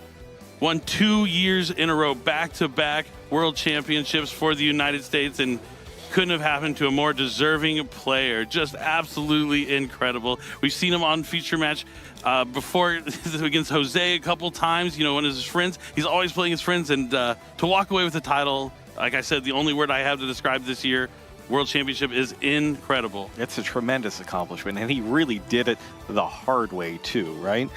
won 2 years in a row, back-to-back World Championships for the United States, and couldn't have happened to a more deserving player. Just absolutely incredible. We've seen him on feature match before against Jose a couple times, one of his friends. He's always playing his friends, and to walk away with the title, like I said, the only word I have to describe this year, World Championship, is incredible. It's a tremendous accomplishment, and he really did it the hard way too, right?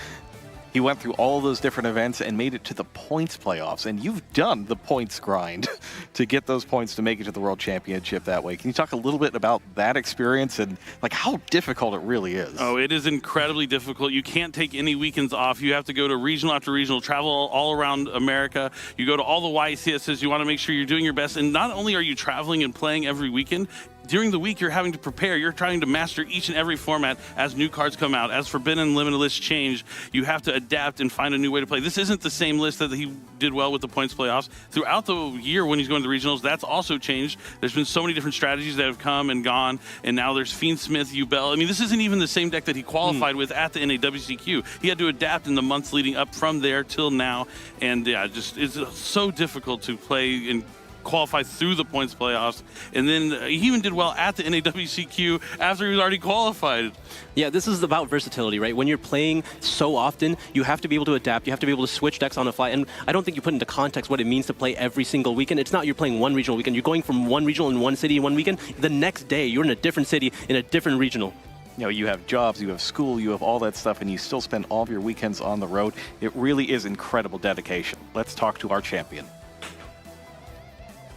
He went through all those different events and made it to the points playoffs, and you've done the points grind to get those points to make it to the World Championship that way. Can you talk a little bit about that experience and like how difficult it really is? Oh, it is incredibly difficult. You can't take any weekends off. You have to go to regional after regional, travel all around America. You go to all the YCSs. You want to make sure you're doing your best. And not only are you traveling and playing every weekend, during the week, you're having to prepare. You're trying to master each and every format as new cards come out. As Forbidden and Limited lists change, you have to adapt and find a new way to play. This isn't the same list that he did well with the points playoffs. Throughout the year when he's going to the regionals, that's also changed. There's been so many different strategies that have come and gone, and now there's Fiend Smith, Ubel. I mean, this isn't even the same deck that he qualified with at the NAWCQ. He had to adapt in the months leading up from there till now, and yeah, just it's so difficult to play and qualify through the points playoffs. And then he even did well at the NAWCQ after he was already qualified. Yeah, this is about versatility, right? When you're playing so often, you have to be able to adapt. You have to be able to switch decks on the fly. And I don't think you put into context what it means to play every single weekend. It's not you're playing one regional weekend. You're going from one regional in one city in one weekend. The next day, you're in a different city in a different regional. You have jobs, you have school, you have all that stuff, and you still spend all of your weekends on the road. It really is incredible dedication. Let's talk to our champion.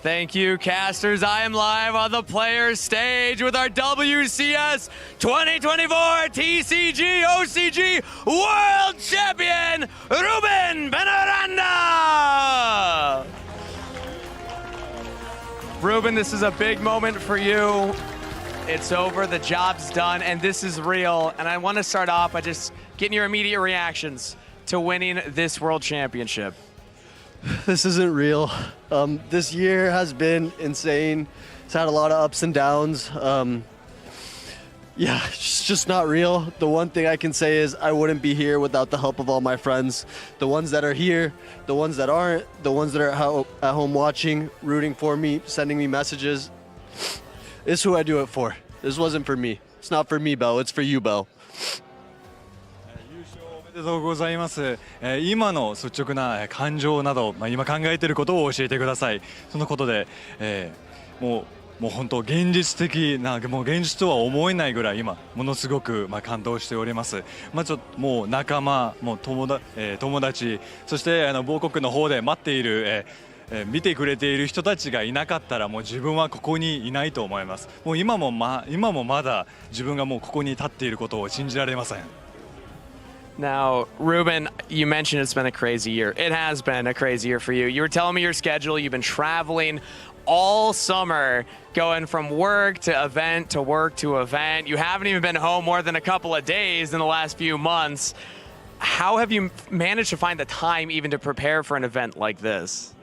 Thank you, casters. I am live on the players stage with our WCS 2024 TCG OCG World Champion, Ruben Peñaranda. Ruben, this is a big moment for you. It's over, the job's done, and this is real. And I want to start off by just getting your immediate reactions to winning this World Championship. This isn't real. This year has been insane. It's had a lot of ups and downs. Yeah, it's just not real. The one thing I can say is I wouldn't be here without the help of all my friends. The ones that are here, the ones that aren't, the ones that are at home watching, rooting for me, sending me messages. It's who I do it for. This wasn't for me. It's not for me, Bell. It's for you, Bell. おめでとうございます。今の率直な感情など、今考えていることを教えてください。そのことで、もう本当現実的な、もう現実とは思えないぐらい今ものすごく感動しております。もう仲間、もう友達、そして母国の方で待っている。見てくれている人たちがいなかったらもう自分はここにいないと思います。もう今もまだ自分がもうここに立っていることを信じられません。Now, Ruben, you mentioned it's been a crazy year. It has been a crazy year for you. You were telling me your schedule. You've been traveling all summer, going from work to event to work to event. You haven't even been home more than a couple of days in the last few months. How have you managed to find the time even to prepare for an event like this?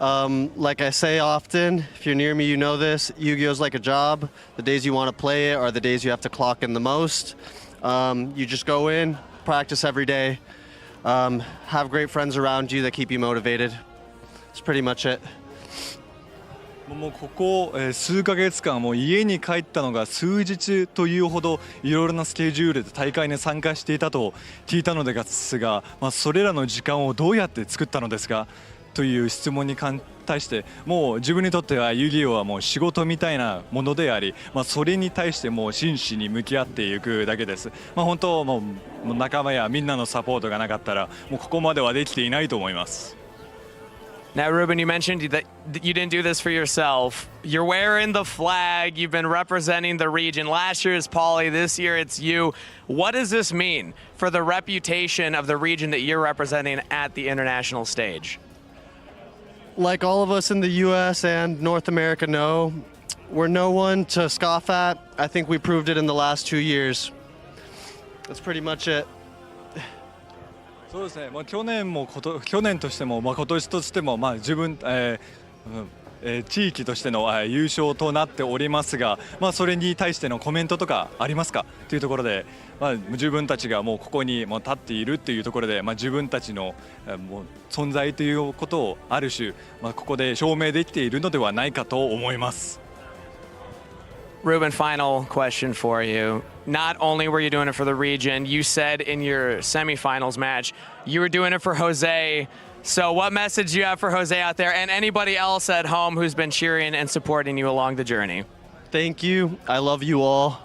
Like I say often, if you're near me, you know this. Yu-Gi-Oh's like a job. The days you want to play it are the days you have to clock in the most. You just go in, practice every day, have great friends around you that keep you motivated. That's pretty much it. もうここ数ヶ月間もう家に帰ったのが数日というほどいろいろなスケジュールで大会に参加していたと聞いたのですが、それらの時間をどうやって作ったのですかという質問に対してもう自分にとっては遊戯王はもう仕事みたいなものであり、それに対してもう真摯に向き合っていくだけです。本当もう仲間やみんなのサポートがなかったらもうここまではできていないと思います。Now, Ruben, you mentioned that you didn't do this for yourself. You're wearing the flag. You've been representing the region. Last year is Pauly. This year it's you. What does this mean for the reputation of the region that you're representing at the international stage? Like all of us in the US and North America know, we're no one to scoff at. I think we proved it in the last 2 years. That's pretty much it. そうですね、去年としても、今年としても、自分、地域としての優勝となっておりますが、それに対してのコメントとかありますかというところで、自分たちがもうここに立っているというところで、自分たちのもう存在ということをある種、ここで証明できているのではないかと思います。Ruben, final question for you. Not only were you doing it for the region, you said in your semifinals match, you were doing it for Jose. So what message do you have for Jose out there and anybody else at home who's been cheering and supporting you along the journey? Thank you. I love you all.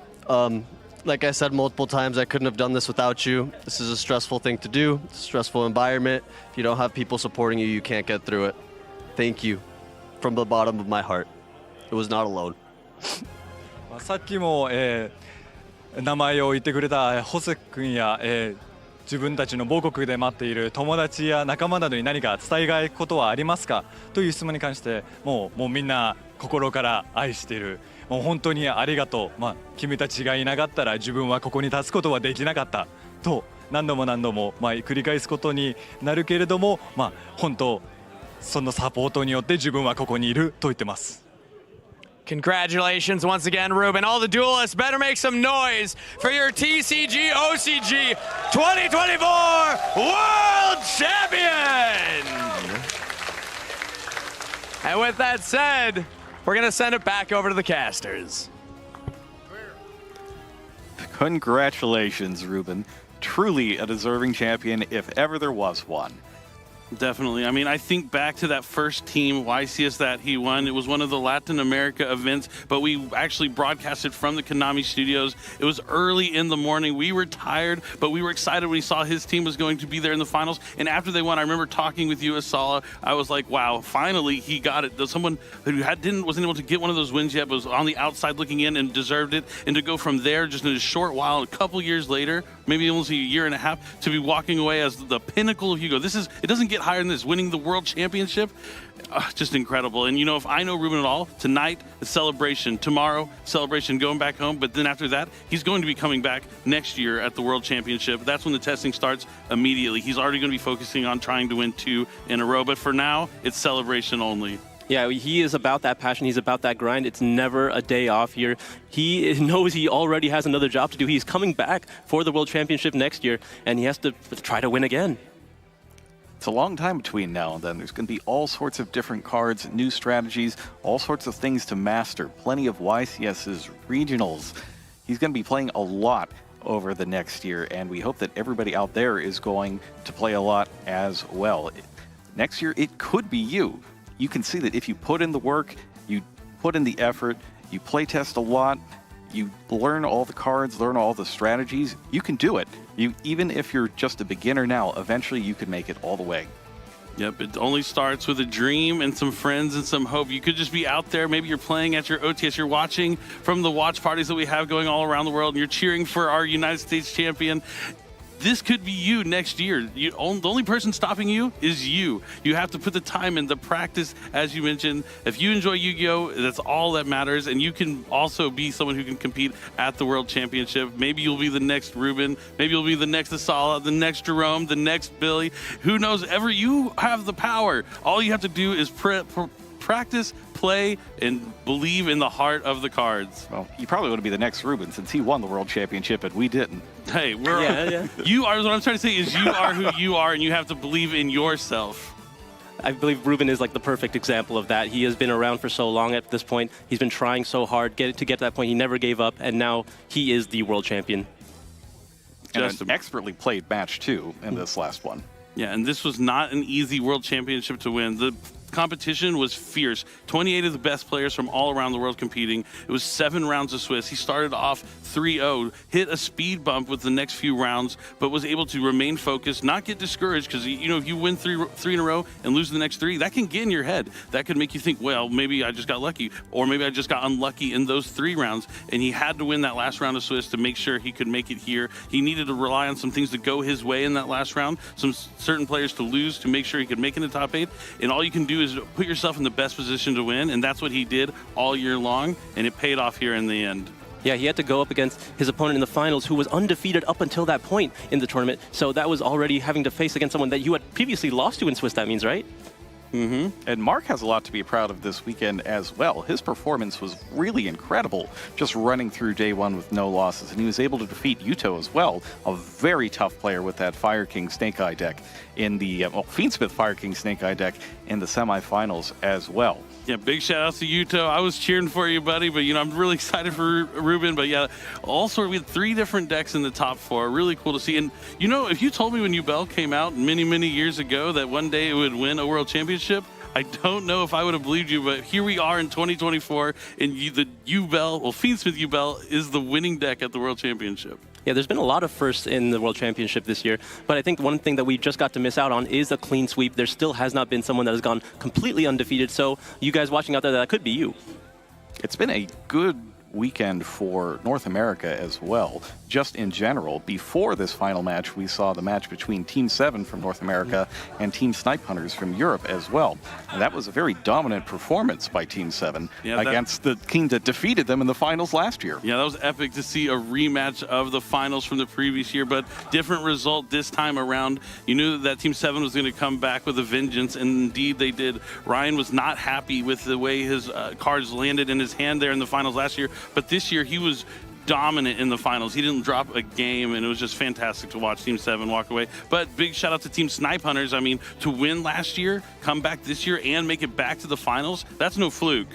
Like I said multiple times, I couldn't have done this without you. This is a stressful thing to do. It's a stressful environment. If you don't have people supporting you, you can't get through it. Thank you from the bottom of my heart. It was not alone. さっきも、名前を言ってくれたホセ君や、自分たちの母国で待っている友達や仲間などに何か伝えたいことはありますかという質問に関してもうみんな心から愛している。もう本当にありがとう。君たちがいなかったら自分はここに立つことはできなかったと何度も繰り返すことになるけれども、本当そのサポートによって自分はここにいると言ってます。Congratulations once again, Ruben. All the duelists better make some noise for your TCG OCG 2024 World Champion! And with that said, we're going to send it back over to the casters. Congratulations, Ruben. Truly a deserving champion if ever there was one. Definitely. I mean, I think back to that first team YCS that he won. It was one of the Latin America events, but we actually broadcasted from the Konami studios. It was early in the morning. We were tired, but we were excited when we saw his team was going to be there in the finals. And after they won, I remember talking with you, Asala. I was like, wow, finally he got it. There's someone who wasn't able to get one of those wins yet, but was on the outside looking in and deserved it. And to go from there just in a short while, a couple years later, maybe almost a year and a half, to be walking away as the pinnacle of Yu-Gi-Oh! It doesn't get higher than this. Winning the World Championship, just incredible. And if I know Ruben at all, tonight, a celebration. Tomorrow, celebration going back home. But then after that, he's going to be coming back next year at the World Championship. That's when the testing starts immediately. He's already going to be focusing on trying to win 2 in a row. But for now, it's celebration only. Yeah, he is about that passion. He's about that grind. It's never a day off here. He knows he already has another job to do. He's coming back for the World Championship next year, and he has to try to win again. It's a long time between now and then. There's going to be all sorts of different cards, new strategies, all sorts of things to master. Plenty of YCS's regionals. He's going to be playing a lot over the next year, and we hope that everybody out there is going to play a lot as well. Next year, it could be you. You can see that if you put in the work, you put in the effort, you play test a lot, you learn all the cards, learn all the strategies, you can do it. Even if you're just a beginner now, eventually you can make it all the way. Yep, it only starts with a dream and some friends and some hope. You could just be out there. Maybe you're playing at your OTS. You're watching from the watch parties that we have going all around the world, and you're cheering for our United States champion. this could be you next year. The only person stopping you is you. You have to put the time in, the practice, as you mentioned. If you enjoy Yu-Gi-Oh, that's all that matters, and you can also be someone who can compete at the World Championship. Maybe you'll be the next Ruben, maybe you'll be the next Asala, the next Jerome, the next Billy. Who knows? You have the power. All you have to do is practice, play, and believe in the heart of the cards. Well, you probably want to be the next Ruben since he won the World Championship and we didn't. Hey, Yeah. you are, what I'm trying to say is you are who you are, and you have to believe in yourself. I believe Ruben is like the perfect example of that. He has been around for so long at this point. He's been trying so hard to get to that point. He never gave up, and now he is the world champion. And Just an expertly played match, too, in this last one. Yeah, and this was not an easy World Championship to win. The competition was fierce. 28 of the best players from all around the world competing. It was 7 rounds of Swiss. He started off 3-0, hit a speed bump with the next few rounds, but was able to remain focused, not get discouraged, because if you win three in a row and lose the next 3, that can get in your head. That could make you think, well, maybe I just got lucky, or maybe I just got unlucky in those 3 rounds, and he had to win that last round of Swiss to make sure he could make it here. He needed to rely on some things to go his way in that last round, some certain players to lose to make sure he could make it in the top 8, and all you can do is put yourself in the best position to win, and that's what he did all year long, and it paid off here in the end. Yeah, he had to go up against his opponent in the finals who was undefeated up until that point in the tournament. So that was already having to face against someone that you had previously lost to in Swiss, that means, right? Mm-hmm. And Mark has a lot to be proud of this weekend as well. His performance was really incredible, just running through day 1 with no losses. And he was able to defeat Yuto as well, a very tough player with that Fire King Snake Eye deck in the, Fiendsmith Fire King Snake Eye deck in the semifinals as well. Yeah, big shout outs to Yuto. I was cheering for you, buddy, but I'm really excited for Ruben. But yeah, we had 3 different decks in the top 4. Really cool to see. And if you told me when Yubel came out many, many years ago that one day it would win a world championship, I don't know if I would have believed you, but here we are in 2024, and the Fiendsmith Yubel is the winning deck at the World Championship. Yeah, there's been a lot of firsts in the World Championship this year, but I think one thing that we just got to miss out on is a clean sweep. There still has not been someone that has gone completely undefeated, so you guys watching out there, that could be you. It's been a good weekend for North America as well, just in general. Before this final match, we saw the match between Team 7 from North America and Team Snipe Hunters from Europe as well. And that was a very dominant performance by Team 7 against the team that defeated them in the finals last year. Yeah, that was epic to see a rematch of the finals from the previous year, but different result this time around. You knew that Team 7 was going to come back with a vengeance, and indeed they did. Ryan was not happy with the way his cards landed in his hand there in the finals last year, but this year he was dominant in the finals. He didn't drop a game, and it was just fantastic to watch Team 7 walk away. But big shout out to Team Snipe Hunters. To win last year, come back this year, and make it back to the finals, that's no fluke.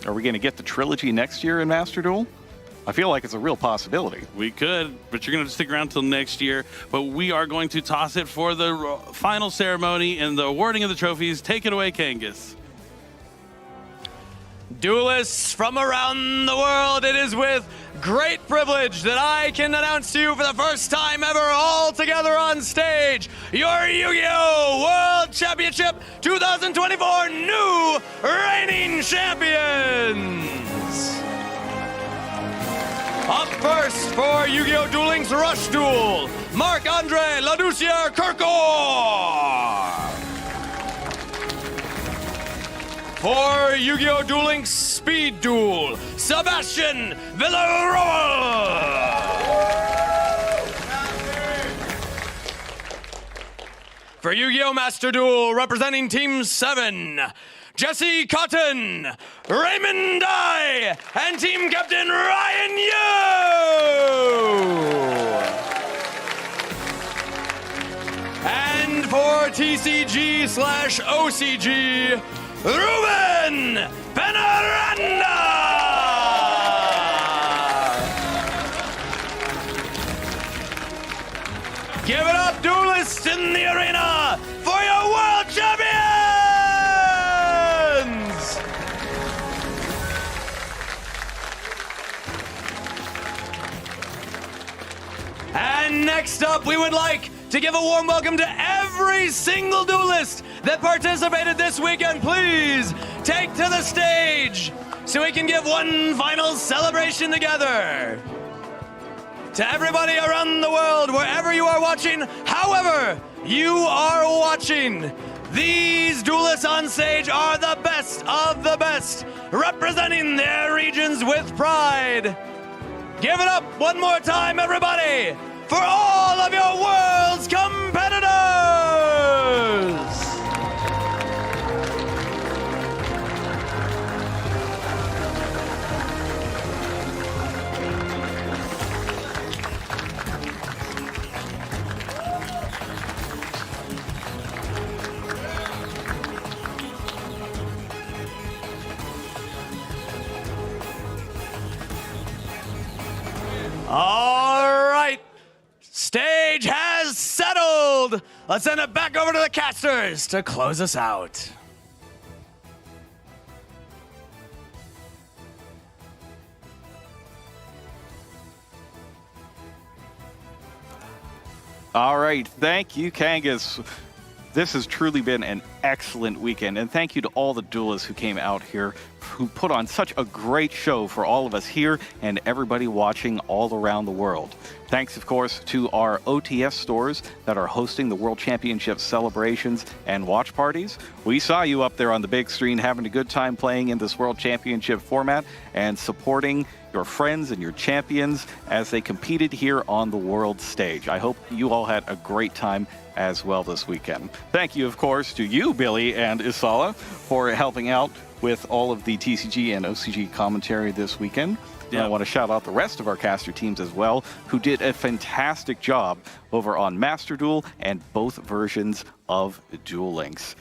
Are we going to get the trilogy next year in Master Duel? I feel like it's a real possibility. We could, but you're going to stick around till next year. But we are going to toss it for the final ceremony and the awarding of the trophies. Take it away, Kangas. Duelists from around the world, it is with great privilege that I can announce to you for the first time ever, all together on stage, your Yu-Gi-Oh! World Championship 2024 new reigning champions! Up first for Yu-Gi-Oh! Dueling's Rush Duel, Marc-Andre Laducier Kirkor! For Yu-Gi-Oh! Dueling Speed Duel, Sebastian Villarroel. For Yu-Gi-Oh! Master Duel, representing Team 7, Jesse Cotton, Raymond Dye, and Team Captain Ryan Yu. And for TCG/OCG, Ruben Penaranda! Give it up, duelists in the arena, for your world champions! And next up, we would like to give a warm welcome to every single duelist that participated this weekend. Please take to the stage so we can give one final celebration together. to everybody around the world, wherever you are watching, however you are watching. These duelists on stage are the best of the best, representing their regions with pride. Give it up one more time, everybody, for all of your world's competitors! All right, stage has settled. Let's send it back over to the casters to close us out. All right, thank you, Kangas. This has truly been an excellent weekend, and thank you to all the duelists who came out here, who put on such a great show for all of us here and everybody watching all around the world. Thanks, of course, to our OTS stores that are hosting the World Championship celebrations and watch parties. We saw you up there on the big screen having a good time playing in this World Championship format and supporting your friends and your champions as they competed here on the world stage. I hope you all had a great time as well this weekend. Thank you, of course, to you, Billy and Isala, for helping out with all of the TCG and OCG commentary this weekend. Yeah. I want to shout out the rest of our caster teams as well, who did a fantastic job over on Master Duel and both versions of Duel Links.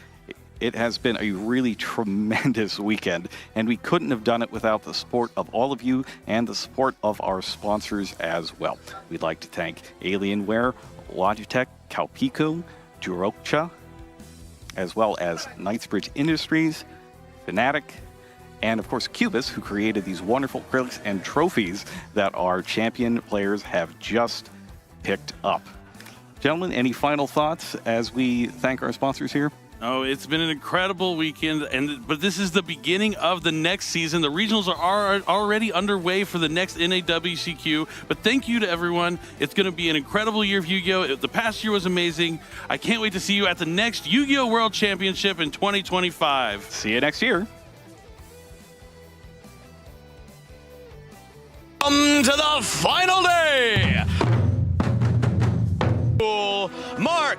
It has been a really tremendous weekend, and we couldn't have done it without the support of all of you and the support of our sponsors as well. We'd like to thank Alienware, Logitech, Calpico, Durocha, as well as Knightsbridge Industries, Fnatic, and of course Cubis, who created these wonderful acrylics and trophies that our champion players have just picked up. Gentlemen, any final thoughts as we thank our sponsors here? Oh, it's been an incredible weekend, but this is the beginning of the next season. The regionals are already underway for the next NAWCQ, but thank you to everyone. It's going to be an incredible year of Yu-Gi-Oh! The past year was amazing. I can't wait to see you at the next Yu-Gi-Oh! World Championship in 2025. See you next year. Come to the final day. Mark